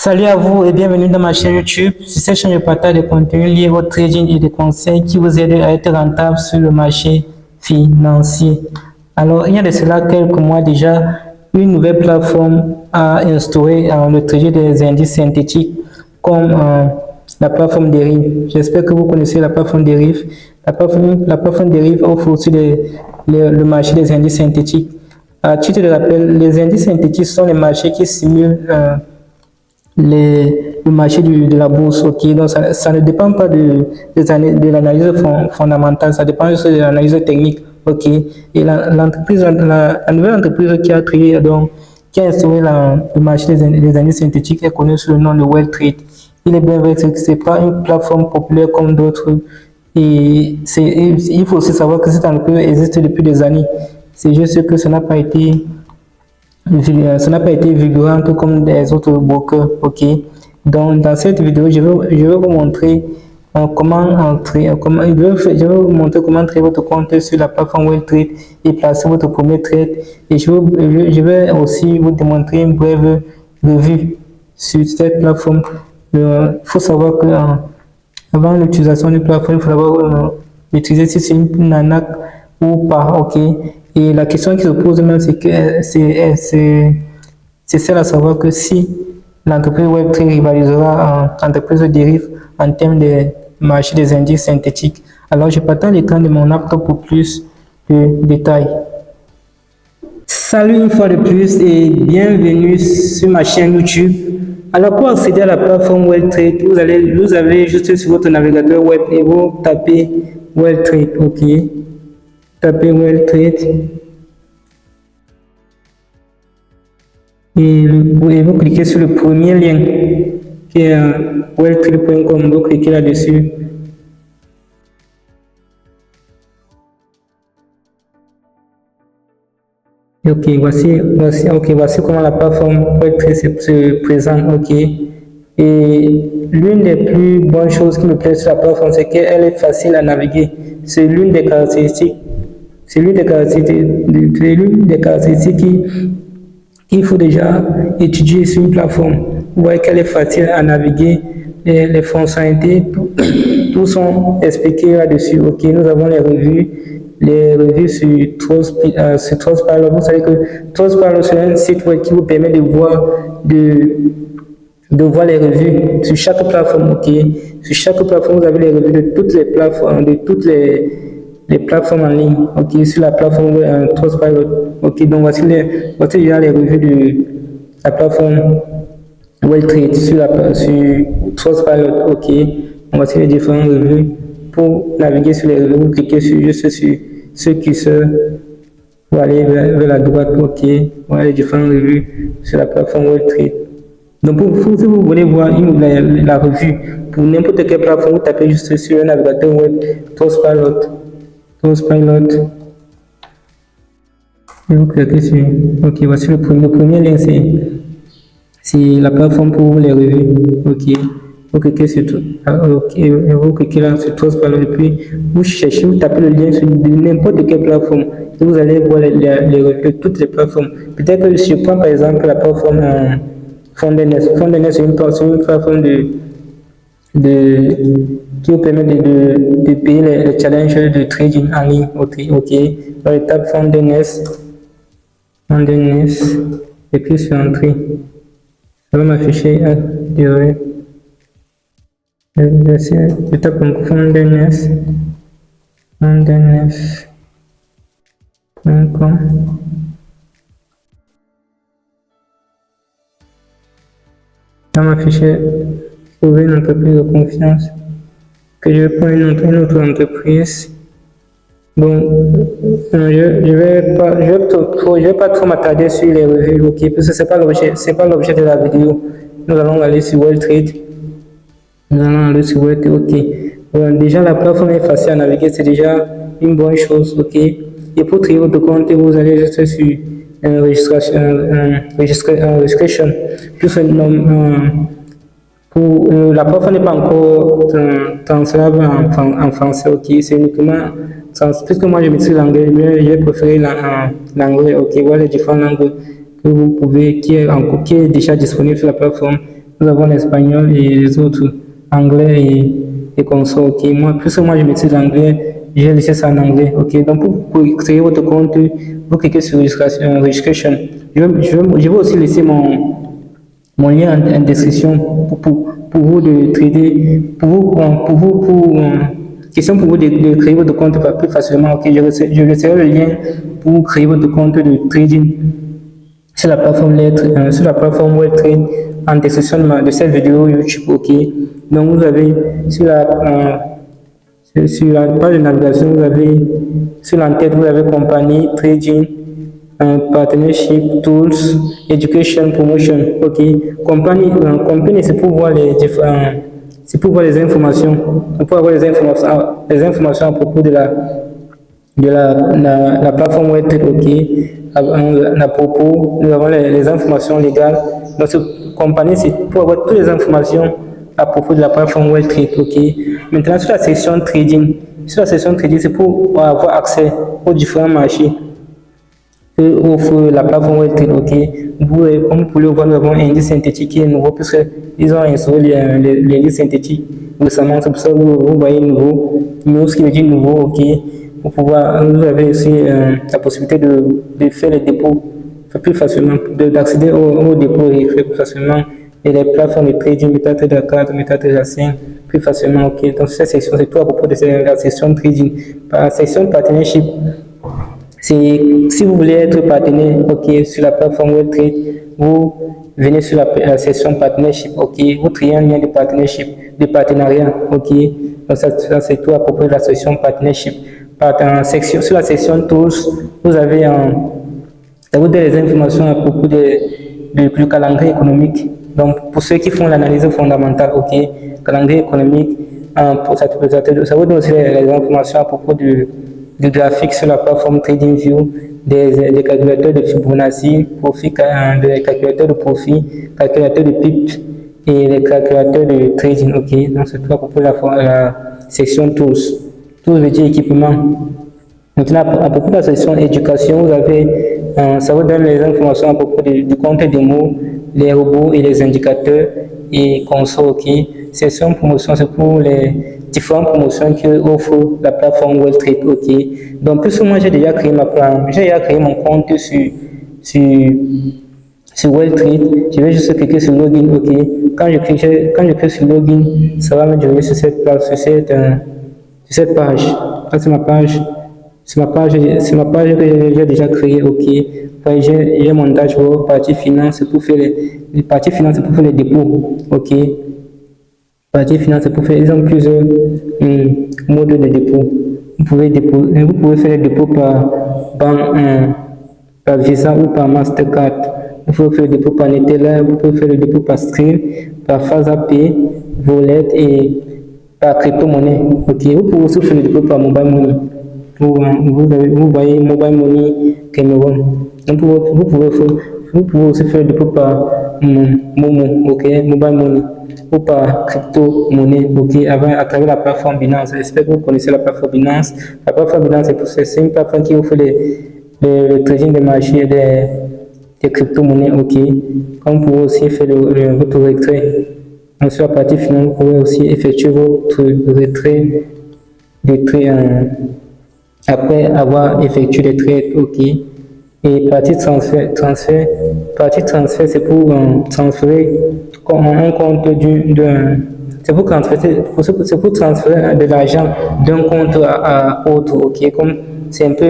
Salut à vous et bienvenue dans ma chaîne YouTube. Sur cette chaîne, je partage des contenus liés au trading et des conseils qui vous aident à être rentable sur le marché financier. Alors, il y a de cela quelques mois déjà, une nouvelle plateforme a instauré le trading des indices synthétiques comme la plateforme Deriv. J'espère que vous connaissez la plateforme Deriv. La plateforme Deriv offre aussi le marché des indices synthétiques. À titre de rappel, les indices synthétiques sont les marchés qui simulent le marché de la bourse. Ok, donc ça ne dépend pas de l'analyse fondamentale, ça dépend juste de l'analyse technique. Ok, et la nouvelle entreprise qui a créé, donc, qui a instauré le marché des indices synthétiques est connue sous le nom de WellTrade. Il est bien vrai que ce n'est pas une plateforme populaire comme d'autres. Et il faut aussi savoir que cette entreprise existe depuis des années. C'est juste que ça n'a pas été vigorant tout comme des autres brokers. Ok, donc dans cette vidéo je vais vous montrer comment je vais vous montrer comment créer votre compte sur la plateforme WellTrade et placer votre premier trade, et je vais aussi vous démontrer une brève revue sur cette plateforme. Il faut savoir que avant l'utilisation d'une plateforme, il faut d'abord utiliser si c'est une arnaque ou pas. Ok, et la question qui se pose même, c'est celle à savoir que si l'entreprise Web3 rivalisera en entreprise de dérive en termes de marché des indices synthétiques. Alors, je partage l'écran de mon laptop pour plus de détails. Salut une fois de plus et bienvenue sur ma chaîne YouTube. Alors, pour accéder à la plateforme WellTrade, vous allez juste sur votre navigateur web et vous tapez WellTrade. Ok, tapez WellTrade et vous cliquez sur le premier lien qui est welltrade.com. Vous cliquez là-dessus. Ok, voici comment la plateforme WellTrade se présente. Ok, et l'une des plus bonnes choses qui me plaît sur la plateforme, c'est qu'elle est facile à naviguer. C'est l'une des caractéristiques qu'il faut déjà étudier sur une plateforme. Vous voyez qu'elle est facile à naviguer, les fonctionnalités, tout sont expliqués là-dessus. Ok, nous avons les revues sur Trustpilot. Vous savez que Trustpilot, c'est un site web qui vous permet de voir les revues sur chaque plateforme. Ok, sur chaque plateforme, vous avez les revues de toutes les plateformes, les plateformes en ligne. Ok, sur la plateforme Trustpilot. Ok, donc voici déjà les revues de la plateforme WellTrade sur Trustpilot. Ok, donc voici les différentes revues. Pour naviguer sur les revues, vous cliquez juste sur ce curseur pour aller vers la droite. Ok, voilà les différentes revues sur la plateforme WellTrade. Donc, si vous voulez voir la revue pour n'importe quelle plateforme, vous tapez juste sur le navigateur web Trustpilot. Et vous cliquez sur. Ok, voici le premier lien, c'est la plateforme pour les revues. Ok, vous cliquez sur tout. Ok, vous cliquez là sur Trustpilot et puis vous cherchez, vous tapez le lien sur n'importe quelle plateforme et vous allez voir les revues de toutes les plateformes. Peut-être que je prends par exemple la plateforme Fondenes. Fondenes, c'est une plateforme qui vous permet de payer les challenges de trading en ligne. Ok, dans l'étape Fondenes, et puis sur Entrée. Ça va m'afficher, désolé. Je tape donc fondenes.com. Ça va m'afficher trouver une entreprise de confiance, que je vais prendre une autre entreprise. Bon, je vais pas trop m'attarder sur les revues, ok, parce que c'est pas l'objet de la vidéo. Nous allons aller sur WellTrade. Ok. Bon, déjà la plateforme est facile à naviguer, c'est déjà une bonne chose, ok. Et pour créer votre compte, vous allez juste sur registration. La plateforme n'est pas encore transférable en français. Ok, c'est uniquement puisque moi je maîtrise l'anglais, mais j'ai préféré l'anglais. Ok, voilà les différentes langues que vous pouvez, qui est déjà disponible sur la plateforme. nous avons l'espagnol et les autres, anglais et consorts. Ok, moi, plus moi je maîtrise l'anglais, j'ai laissé ça en anglais. Ok, donc pour créer votre compte, vous cliquez sur registration. Je vais aussi laisser mon lien en description pour vous de trader, question pour vous de créer votre compte plus facilement. Ok, je laisserai le lien pour créer votre compte de trading sur la plateforme sur la plateforme WebTrade en description de cette vidéo YouTube. Ok, donc vous avez sur la page de navigation, vous avez sur l'entête, vous avez compagnie, trading, partnership, tools, education, promotion. Ok, compagnie, c'est pour voir les différents, c'est pour voir les informations, pour avoir les informations à propos de la plateforme web. Ok, à propos, nous avons les informations légales. Donc, cette compagnie, c'est pour avoir toutes les informations à propos de la plateforme web. Ok, maintenant sur la section trading, c'est pour avoir accès aux différents marchés que offre la plateforme WebTrade. Ok, comme vous pouvez le voir, nous avons un indice synthétique qui est nouveau puisqu'ils ont installé l'indice synthétique récemment. C'est pour ça que vous voyez nouveau, mais ce qui veut dire nouveau. Ok, vous avez aussi la possibilité de faire les dépôts plus facilement, d'accéder aux dépôts et faire plus facilement. Et les plateformes de trading, MetaTrader 4, MetaTrader 5, plus facilement. Ok, donc cette section, c'est tout à propos de la section trading. Par la section partnership, si vous voulez être partenaire, ok, sur la plateforme WebTrade, vous venez sur la section partnership, ok, vous triez un lien de partnership, de partenariat, ok. Donc ça c'est tout à propos de la section partnership. Sur la section tools, vous avez ça vous donne les informations à propos du calendrier économique. Donc pour ceux qui font l'analyse fondamentale, ok, calendrier économique, ça vous donne aussi les informations à propos du graphique sur la plateforme TradingView, des calculateurs de Fibonacci, des calculateurs de profit, calculateurs de PIP et les calculateurs de trading. Ok, donc c'est tout à propos de la section tools. Tools veut dire équipement. Maintenant, à propos de la section éducation, ça vous donne les informations à propos du compte démo, les robots et les indicateurs et consorts. Ok, section promotion, c'est pour les différentes promotions que offre la plateforme WebTrade. Ok, donc plus ou moins j'ai déjà créé mon compte sur WebTrade. Je vais juste cliquer sur login. Ok, quand je clique sur login, ça va me diriger sur cette page. Là, c'est ma page. C'est ma page que j'ai déjà créée. Ok, j'ai mon dashboard, partie finance, c'est pour faire les parties finance, c'est pour faire les dépôts. Ok, partie finance, c'est pour faire, ils ont plusieurs modes de dépôt. Vous pouvez faire les dépôts par Visa ou par Mastercard. Vous pouvez faire le dépôt par Neteller, vous pouvez faire le dépôt par Stream, par FazaPay, Wallet et par crypto-monnaie. Ok, vous pouvez aussi faire le dépôt par Mobile Money. Vous voyez Mobile Money Cameroun. Donc vous pouvez aussi faire le dépôt par Momo, ok, Mobile Money, ou par crypto-monnaie, ok, à travers la plateforme Binance. J'espère que vous connaissez la plateforme Binance. La plateforme Binance, c'est une plateforme qui vous fait le trading des marchés des crypto-monnaies, ok. Comme vous pouvez aussi faire votre retrait. Donc, sur la partie finale, vous pouvez aussi effectuer votre retrait après avoir effectué les trades, ok. Et partie transfert, c'est pour transférer un compte c'est pour transférer de l'argent d'un compte à autre, ok. Comme c'est un peu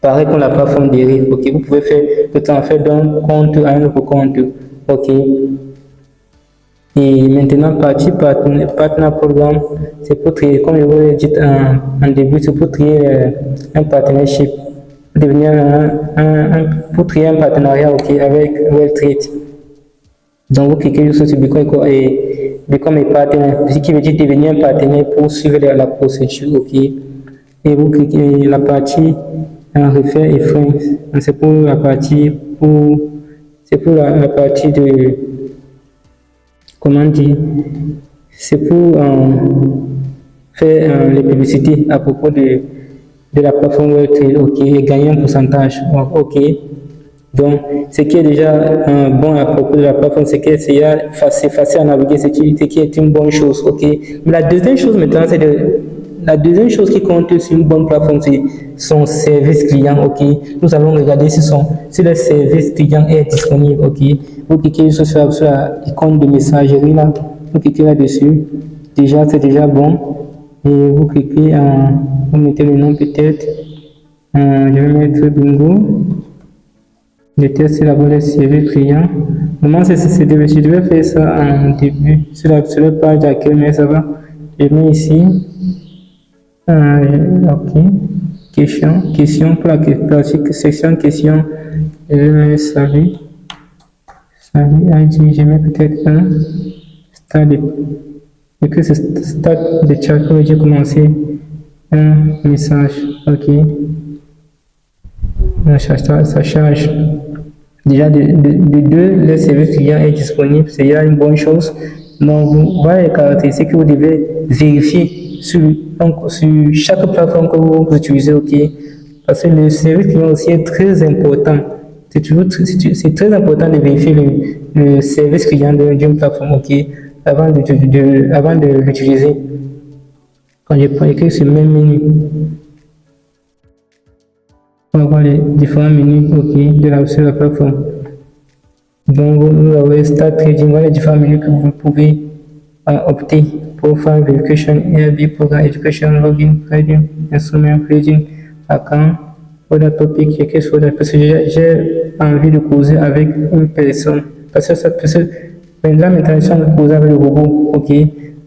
pareil comme la plateforme dérive, ok. Vous pouvez faire le transfert d'un compte à un autre compte, ok. Et maintenant, partie partner programme, c'est pour trier, comme je vous l'ai dit en début, c'est pour trier un partnership, pour trier un partenariat, ok, avec WebTrade. Donc, vous cliquez juste sur Become a partenaire, ce qui veut dire devenir un partenaire pour suivre la procédure, ok. Et vous cliquez la partie refaire et frein, c'est pour la partie de, comment dire, c'est pour faire les publicités à propos de la plateforme WebTrade, ok, et gagner un pourcentage, ok. Donc, ce qui est déjà bon à propos de la plateforme, c'est que c'est facile à naviguer, ce qui est une bonne chose, ok. Mais la deuxième chose maintenant, la deuxième chose qui compte sur une bonne plateforme, c'est son service client, ok. Nous allons regarder si le service client est disponible, ok. Vous cliquez sur l'icône de messagerie là, vous cliquez là-dessus. Déjà, c'est déjà bon. Et vous cliquez, vous mettez le nom peut-être. Je vais mettre Bingo. Je teste d'abord le service client. Normalement, je devais faire ça en début sur la page d'accueil, mais ça va. Je mets ici. Ok. Question pour la section question. Je vais mettre salut. Salut, ID. Je mets peut-être un stade. Et que ce stade de chat où j'ai commencé un message. Ok. Ça charge. Déjà, de deux, le service client est disponible, c'est déjà une bonne chose. Donc, voilà les caractéristiques que vous devez vérifier sur chaque plateforme que vous utilisez, ok? Parce que le service client aussi est très important. C'est très important de vérifier le service client d'une plateforme, ok? Avant de l'utiliser. Quand je prends écrit sur le même menu, on va voir les différents menus sur la plateforme. Donc, vous avez Start Trading, voilà les différents menus que vous pouvez opter pour faire Verification, ARB, Programme Education, Login, Trading, Instrument, Trading, Account, Order Topic, parce que j'ai envie de causer avec une personne. Parce que maintenant, je suis en train de causer avec le robot, ok?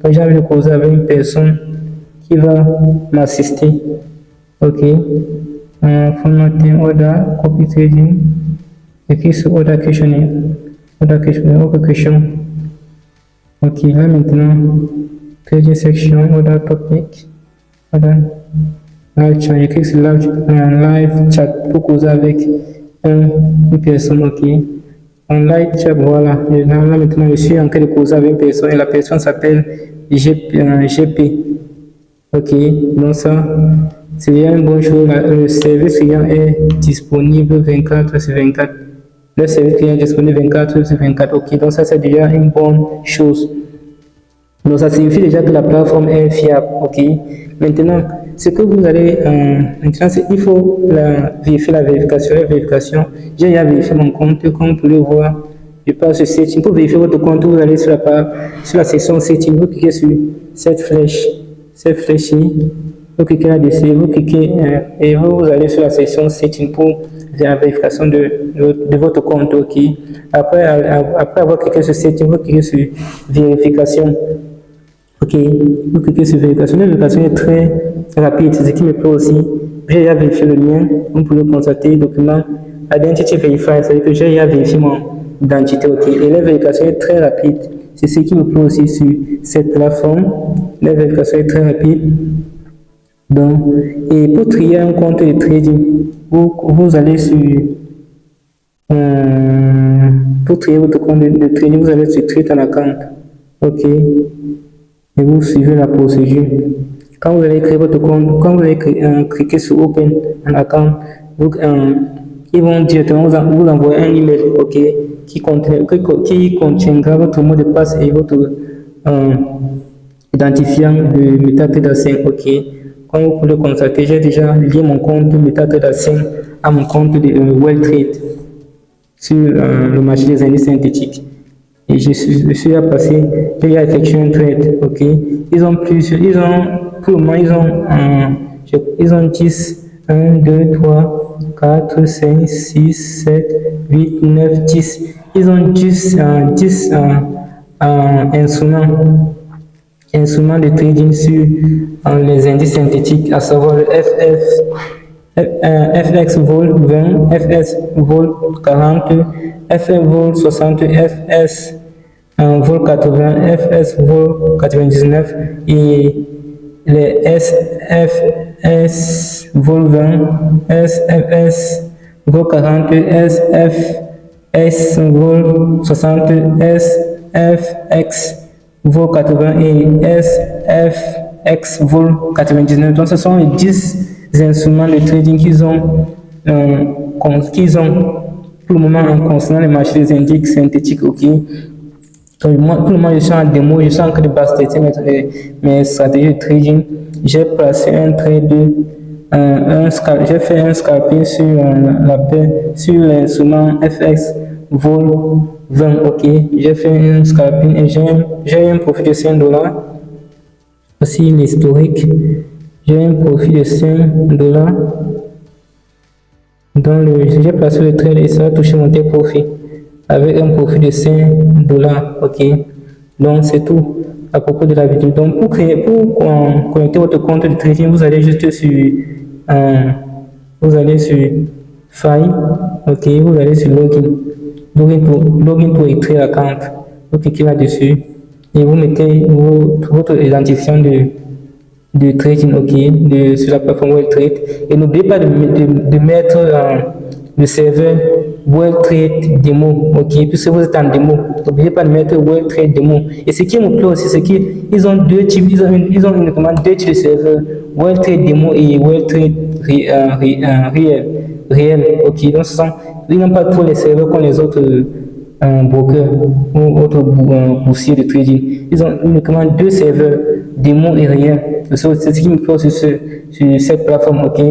Donc, j'ai envie de causer avec une personne qui va m'assister, ok? Formatting order, copy trading, et sur order questionnaire, autre question. Ok, là maintenant, trading section, order topic, live chat, j'écris sur live chat pour causer avec une personne, ok. En live chat, voilà, là maintenant je suis en train de causer avec une personne et la personne s'appelle GP. Ok, donc ça, c'est une bonne chose. Le service client est disponible 24 sur 24. Le service client est disponible 24 sur 24. Ok, donc ça, c'est déjà une bonne chose. Donc ça signifie déjà que la plateforme est fiable. Ok, maintenant, ce que vous allez, maintenant, il faut vérifier la vérification. La vérification, j'ai déjà vérifié mon compte, comme vous pouvez voir. Je passe sur setting. Pour vérifier votre compte, vous allez sur la section setting, vous cliquez sur cette flèche ici, vous cliquez là-dessus, vous cliquez et vous allez sur la section setting pour la vérification de votre compte, ok. Après avoir cliqué sur setting, vous cliquez sur vérification, ok. Vous cliquez sur vérification. La vérification est très rapide, c'est ce qui me plaît aussi. J'ai déjà vérifié le lien, vous pouvez constater document Identity Verify, c'est-à-dire que j'ai déjà vérifié mon identité, ok. Et la vérification est très rapide. C'est ce qui me plaît aussi sur cette plateforme. La vérification est très rapide. Donc, et pour trier un compte de trading, vous allez sur pour trier votre compte de trading, vous allez sur Trade an Account. Ok. Et vous suivez la procédure. Quand vous allez créer votre compte, quand vous allez cliquer sur Open an Account, ils vont directement vous envoyer un email, ok, qui contiendra votre mot de passe et votre identifiant de MetaTrader 5, ok. Comme vous pouvez le constater, j'ai déjà lié mon compte de MetaTrader 5 à mon compte de WellTrade sur le marché des indices synthétiques. Et je suis à passer, j'ai effectué un trade, ok. Pour le moment, ils ont 10, 1, 2, 3, 4, 5, 6, 7, 8, 9, 10. Ils ont 10 instruments de trading sur les indices synthétiques, à savoir le FX Vol 20, FS Vol 40, FF Vol 60, FS Vol 80, FS Vol 99 et les SFS Vol 20, SFS Vol 40, SFS Vol 60, SFX Vol 80 et SFX Vol 99. Donc, ce sont les 10 instruments de trading qu'ils ont Pour le moment, en concernant les marchés des indices synthétiques, ok. Donc, moi, pour le moment, je suis en démo, je suis en train de bastester mes stratégies de trading. J'ai placé un trade, j'ai fait un scalping sur la paix, sur l'instrument FX Vol 20, ok. J'ai fait un scalping et j'ai un profit de 5 dollars. Voici l'historique. J'ai un profit de 5 dollars. Donc, j'ai placé le trade et ça va toucher mon take profit avec un profit de 5 dollars. Ok. Donc, c'est tout à propos de la vidéo. Donc, pour connecter votre compte de trading, vous allez juste sur, File. Ok. Vous allez sur Login. Login pour créer l'account. Vous cliquez là-dessus et vous mettez votre identifiant de trading, ok, sur la plateforme WellTrade. Et n'oubliez pas de mettre le serveur WellTrade Demo, ok, puisque vous êtes en démo. N'oubliez pas de mettre WellTrade Demo. Et ce qui me plaît aussi, c'est qu'ils ont deux types, ils ont uniquement deux types de serveurs, WellTrade Demo et WellTrade réel, ok. Donc, ils n'ont pas tous les serveurs comme les autres broker ou autre boursier de trading. Ils ont uniquement deux serveurs, démo et réel. C'est ce qui me plaît sur cette plateforme, ok.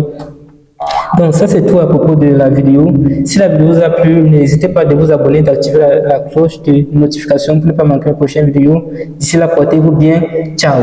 Donc ça c'est tout à propos de la vidéo. Si la vidéo vous a plu, n'hésitez pas à vous abonner, d'activer la cloche de notification pour ne pas manquer la prochaine vidéo. D'ici là, portez-vous bien. Ciao.